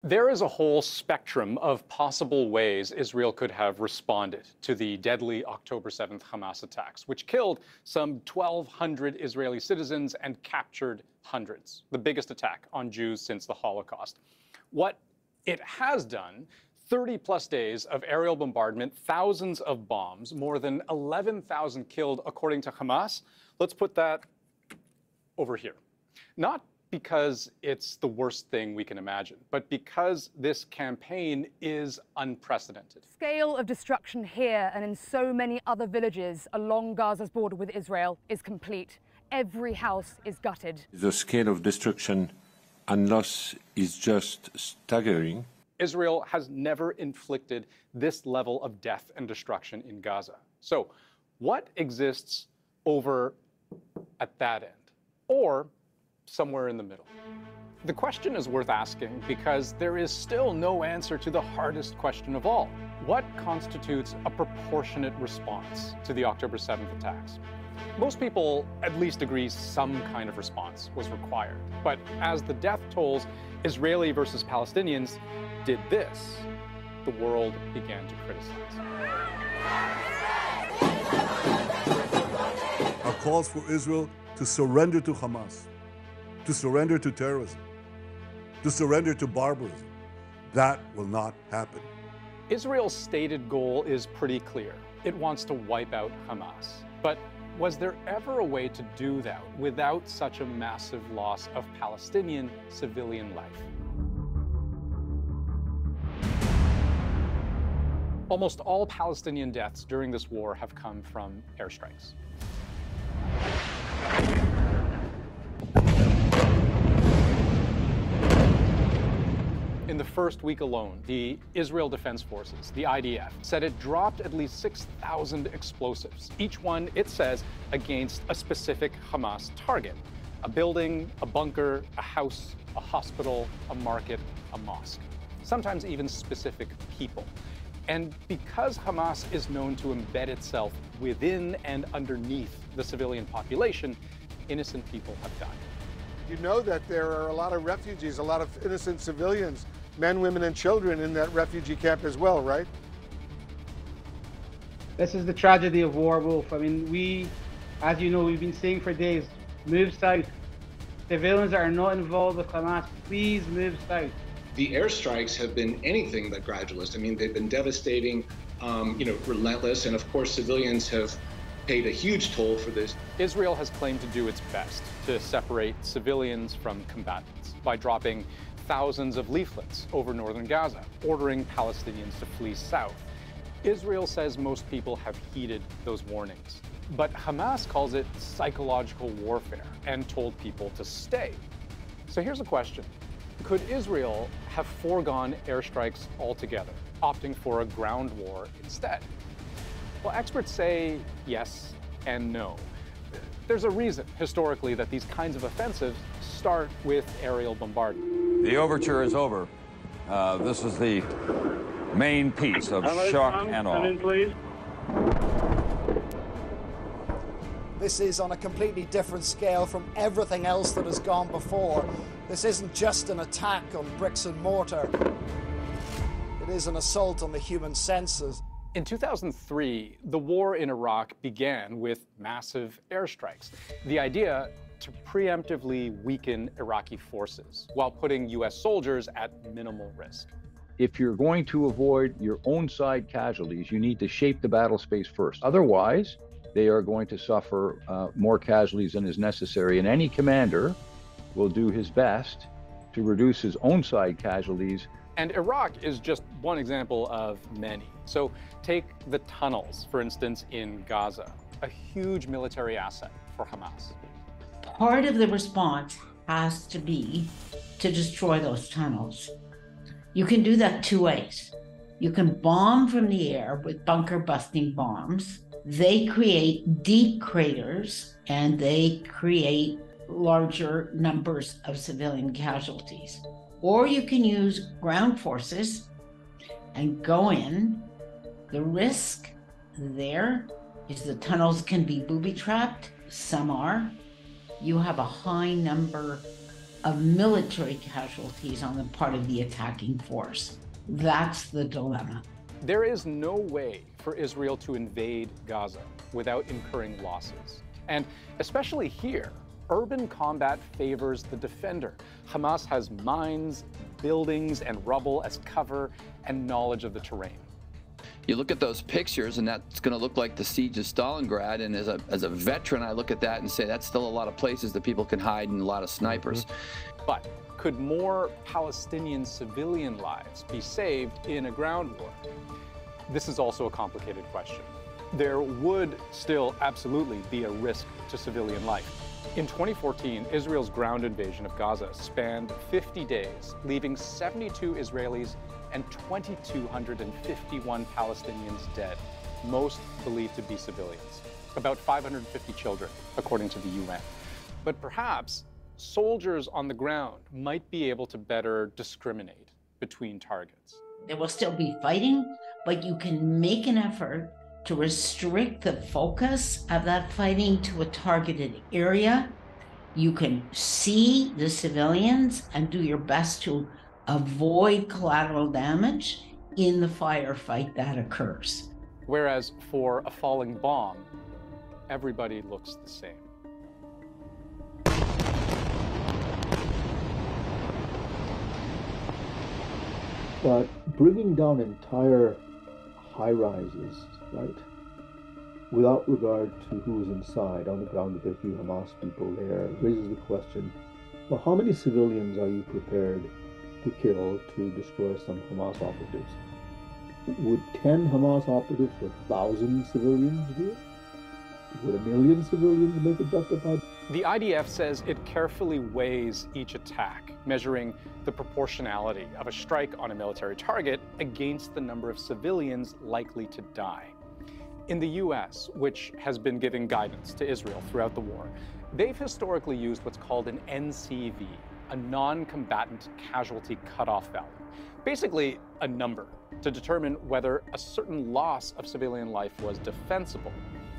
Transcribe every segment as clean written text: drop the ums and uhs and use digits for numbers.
There is a whole spectrum of possible ways Israel could have responded to the deadly October 7th Hamas attacks, which killed some 1,200 Israeli citizens and captured hundreds, the biggest attack on Jews since the Holocaust. What it has done, 30-plus days of aerial bombardment, thousands of bombs, more than 11,000 killed according to Hamas. Let's put that over here. Not because it's the worst thing we can imagine, but because this campaign is unprecedented. Scale of destruction here and in so many other villages along Gaza's border with Israel is complete. Every house is gutted. The scale of destruction and loss is just staggering. Israel has never inflicted this level of death and destruction in Gaza. So what exists over at that end? Or somewhere in the middle? The question is worth asking because there is still no answer to the hardest question of all. What constitutes a proportionate response to the October 7th attacks? Most people at least agree some kind of response was required. But as the death tolls, Israeli versus Palestinians, did this, the world began to criticize. Our calls for Israel to surrender to Hamas, to surrender to terrorism, to surrender to barbarism. That will not happen. Israel's stated goal is pretty clear. It wants to wipe out Hamas. But was there ever a way to do that without such a massive loss of Palestinian civilian life? Almost all Palestinian deaths during this war have come from airstrikes. In the first week alone, the Israel Defense Forces, the IDF, said it dropped at least 6,000 explosives, each one, it says, against a specific Hamas target. A building, a bunker, a house, a hospital, a market, a mosque. Sometimes even specific people. And because Hamas is known to embed itself within and underneath the civilian population, innocent people have died. You know that there are a lot of refugees, a lot of innocent civilians, men, women, and children in that refugee camp as well, right? This is the tragedy of war, Wolf. I mean, as you know, we've been saying for days, move south. Civilians that are not involved with Hamas, please move south. The airstrikes have been anything but gradualist. I mean, they've been devastating, relentless, and of course, civilians have paid a huge toll for this. Israel has claimed to do its best to separate civilians from combatants by dropping thousands of leaflets over northern Gaza, ordering Palestinians to flee south. Israel says most people have heeded those warnings. But Hamas calls it psychological warfare and told people to stay. So here's a question. Could Israel have foregone airstrikes altogether, opting for a ground war instead? Well, experts say yes and no. There's a reason, historically, that these kinds of offensives start with aerial bombardment. The overture is over. This is the main piece of shock and awe. Come in, please. This is on a completely different scale from everything else that has gone before. This isn't just an attack on bricks and mortar. It is an assault on the human senses. In 2003, the war in Iraq began with massive airstrikes. The idea to preemptively weaken Iraqi forces while putting U.S. soldiers at minimal risk. If you're going to avoid your own side casualties, you need to shape the battle space first. Otherwise, they are going to suffer more casualties than is necessary, and any commander will do his best to reduce his own side casualties. And Iraq is just one example of many. So take the tunnels, for instance, in Gaza, a huge military asset for Hamas. Part of the response has to be to destroy those tunnels. You can do that two ways. You can bomb from the air with bunker-busting bombs. They create deep craters and they create larger numbers of civilian casualties. Or you can use ground forces and go in. The risk there is the tunnels can be booby-trapped. Some are. You have a high number of military casualties on the part of the attacking force. That's the dilemma. There is no way for Israel to invade Gaza without incurring losses. And especially here, urban combat favors the defender. Hamas has mines, buildings, and rubble as cover and knowledge of the terrain. You look at those pictures, and that's going to look like the siege of Stalingrad. And as a veteran, I look at that and say that's still a lot of places that people can hide and a lot of snipers. But could more Palestinian civilian lives be saved in a ground war? This is also a complicated question. There would still absolutely be a risk to civilian life. In 2014, Israel's ground invasion of Gaza spanned 50 days, leaving 72 Israelis and 2,251 Palestinians dead, most believed to be civilians, about 550 children, according to the UN. But perhaps soldiers on the ground might be able to better discriminate between targets. There will still be fighting, but you can make an effort to restrict the focus of that fighting to a targeted area. You can see the civilians and do your best to avoid collateral damage in the firefight that occurs. Whereas for a falling bomb, everybody looks the same. But bringing down entire high-rises, right, without regard to who is inside, on the ground, there are a few Hamas people there, raises the question, well, how many civilians are you prepared to kill to destroy some Hamas operatives? Would 10 Hamas operatives for 1,000 civilians do it? Would 1 million civilians make it justified? The IDF says it carefully weighs each attack, measuring the proportionality of a strike on a military target against the number of civilians likely to die. In the US, which has been giving guidance to Israel throughout the war, they've historically used what's called an NCV, a non-combatant casualty cutoff value. Basically, a number to determine whether a certain loss of civilian life was defensible.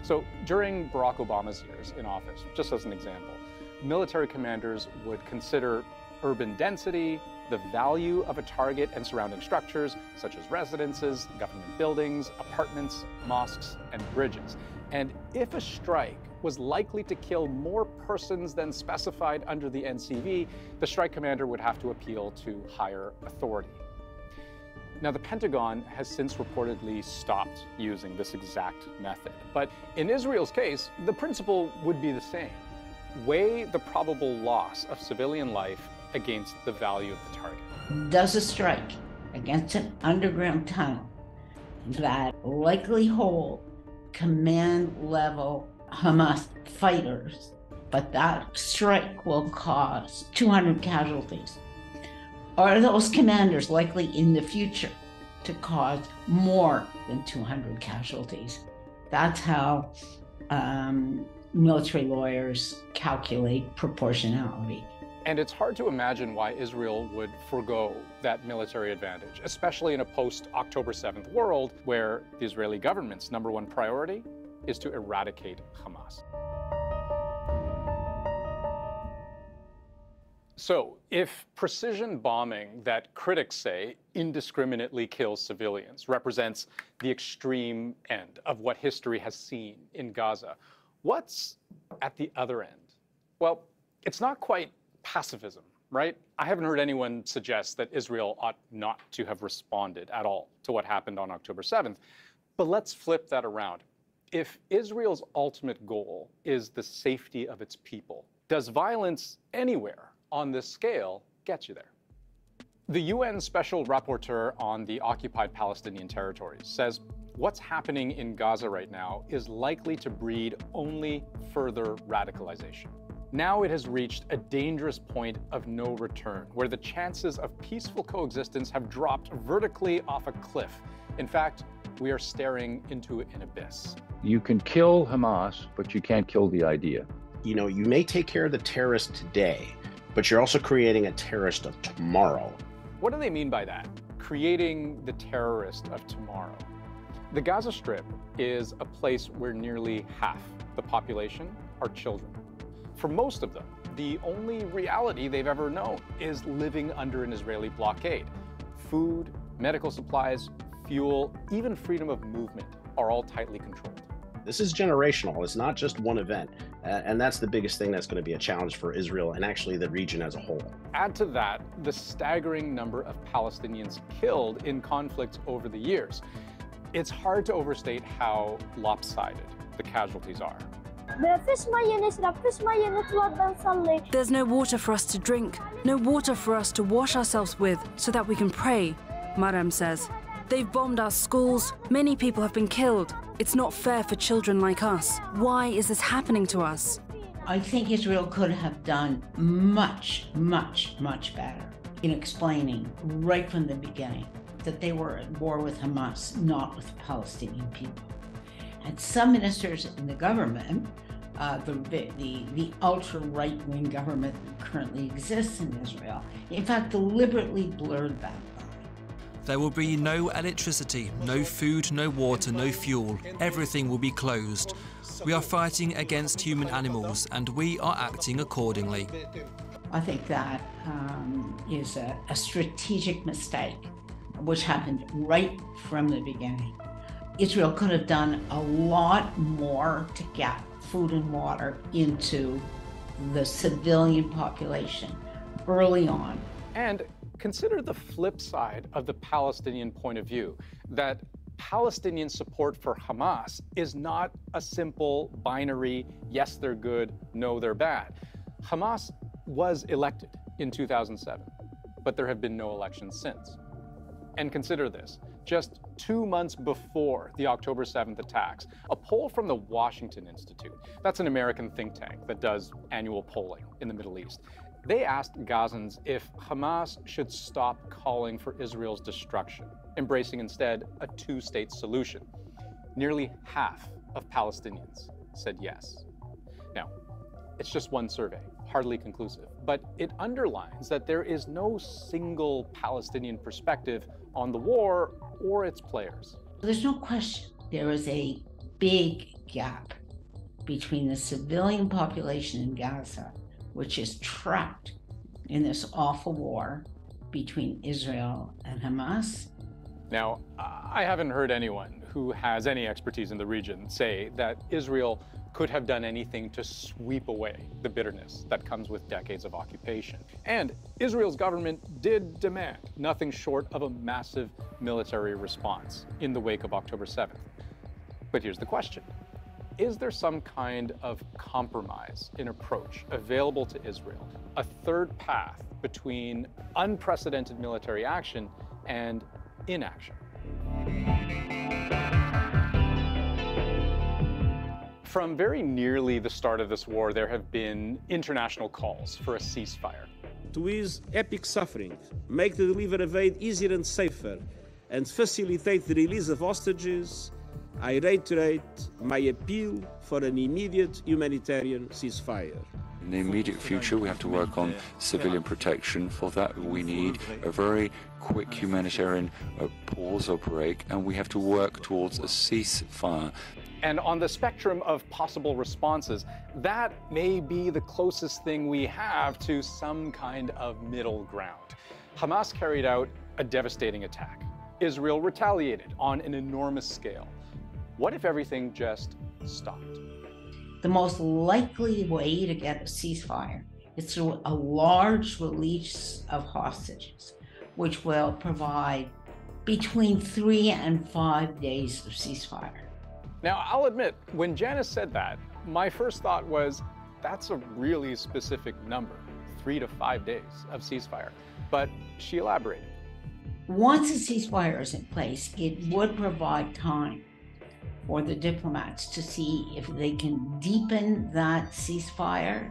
So during Barack Obama's years in office, just as an example, military commanders would consider urban density, the value of a target and surrounding structures, such as residences, government buildings, apartments, mosques, and bridges. And if a strike was likely to kill more persons than specified under the NCV, the strike commander would have to appeal to higher authority. Now, the Pentagon has since reportedly stopped using this exact method. But in Israel's case, the principle would be the same. Weigh the probable loss of civilian life against the value of the target. Does a strike against an underground tunnel that likely hold command level Hamas fighters, but that strike will cause 200 casualties? Are those commanders likely in the future to cause more than 200 casualties? That's how military lawyers calculate proportionality. And it's hard to imagine why Israel would forego that military advantage, especially in a post-October 7th world where the Israeli government's #1 priority is to eradicate Hamas. So, if precision bombing that critics say indiscriminately kills civilians represents the extreme end of what history has seen in Gaza, what's at the other end? Well, it's not quite pacifism, right? I haven't heard anyone suggest that Israel ought not to have responded at all to what happened on October 7th. But let's flip that around. If Israel's ultimate goal is the safety of its people, does violence anywhere on this scale get you there? The UN Special Rapporteur on the occupied Palestinian territories says what's happening in Gaza right now is likely to breed only further radicalization. Now it has reached a dangerous point of no return, where the chances of peaceful coexistence have dropped vertically off a cliff. In fact, we are staring into an abyss. You can kill Hamas, but you can't kill the idea. You know, you may take care of the terrorist today, but you're also creating a terrorist of tomorrow. What do they mean by that? Creating the terrorist of tomorrow. The Gaza Strip is a place where nearly half the population are children. For most of them, the only reality they've ever known is living under an Israeli blockade. Food, medical supplies, fuel, even freedom of movement are all tightly controlled. This is generational. It's not just one event. And that's the biggest thing that's going to be a challenge for Israel and actually the region as a whole. Add to that the staggering number of Palestinians killed in conflicts over the years. It's hard to overstate how lopsided the casualties are. There's no water for us to drink, no water for us to wash ourselves with so that we can pray, Madam says. They've bombed our schools. Many people have been killed. It's not fair for children like us. Why is this happening to us? I think Israel could have done much, much, much better in explaining right from the beginning that they were at war with Hamas, not with the Palestinian people. And some ministers in the government, the ultra-right-wing government that currently exists in Israel, in fact, deliberately blurred that. There will be no electricity, no food, no water, no fuel. Everything will be closed. We are fighting against human animals, and we are acting accordingly. I think that is a strategic mistake, which happened right from the beginning. Israel could have done a lot more to get food and water into the civilian population early on. And consider the flip side of the Palestinian point of view, that Palestinian support for Hamas is not a simple binary, yes, they're good, no, they're bad. Hamas was elected in 2007, but there have been no elections since. And consider this, just 2 months before the October 7th attacks, a poll from the Washington Institute, that's an American think tank that does annual polling in the Middle East, they asked Gazans if Hamas should stop calling for Israel's destruction, embracing instead a two-state solution. Nearly half of Palestinians said yes. Now, it's just one survey, hardly conclusive, but it underlines that there is no single Palestinian perspective on the war or its players. There's no question there is a big gap between the civilian population in Gaza, which is trapped in this awful war between Israel and Hamas. Now, I haven't heard anyone who has any expertise in the region say that Israel could have done anything to sweep away the bitterness that comes with decades of occupation. And Israel's government did demand nothing short of a massive military response in the wake of October 7th. But here's the question. Is there some kind of compromise in approach available to Israel, a third path between unprecedented military action and inaction? From very nearly the start of this war, there have been international calls for a ceasefire. To ease epic suffering, make the delivery of aid easier and safer, and facilitate the release of hostages, I reiterate my appeal for an immediate humanitarian ceasefire. In the immediate future, we have to work on civilian protection. For that, we need a very quick humanitarian pause or break, and we have to work towards a ceasefire. And on the spectrum of possible responses, that may be the closest thing we have to some kind of middle ground. Hamas carried out a devastating attack. Israel retaliated on an enormous scale. What if everything just stopped? The most likely way to get a ceasefire is through a large release of hostages, which will provide between 3 and 5 days of ceasefire. Now, I'll admit, when Janice said that, my first thought was, that's a really specific number, 3 to 5 days of ceasefire. But she elaborated. Once a ceasefire is in place, it would provide time for the diplomats to see if they can deepen that ceasefire,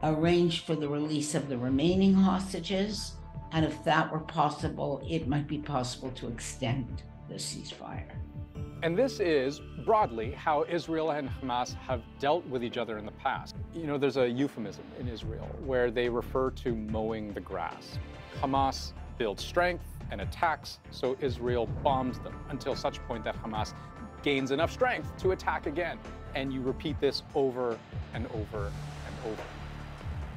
arrange for the release of the remaining hostages, and if that were possible, it might be possible to extend the ceasefire. And this is, broadly, how Israel and Hamas have dealt with each other in the past. You know, there's a euphemism in Israel where they refer to mowing the grass. Hamas builds strength and attacks, so Israel bombs them until such point that Hamas gains enough strength to attack again. And you repeat this over and over and over.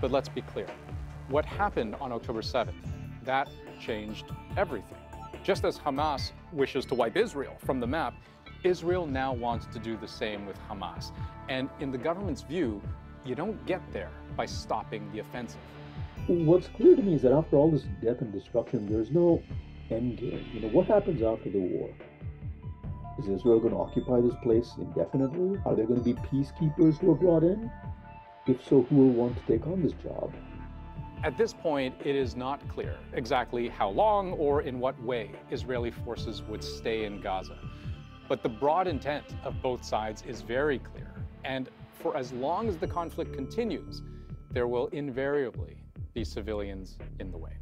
But let's be clear. What happened on October 7th, that changed everything. Just as Hamas wishes to wipe Israel from the map, Israel now wants to do the same with Hamas. And in the government's view, you don't get there by stopping the offensive. What's clear to me is that after all this death and destruction, there's no end game. You know, what happens after the war? Is Israel going to occupy this place indefinitely? Are there going to be peacekeepers who are brought in? If so, who will want to take on this job? At this point, it is not clear exactly how long or in what way Israeli forces would stay in Gaza. But the broad intent of both sides is very clear. And for as long as the conflict continues, there will invariably be civilians in the way.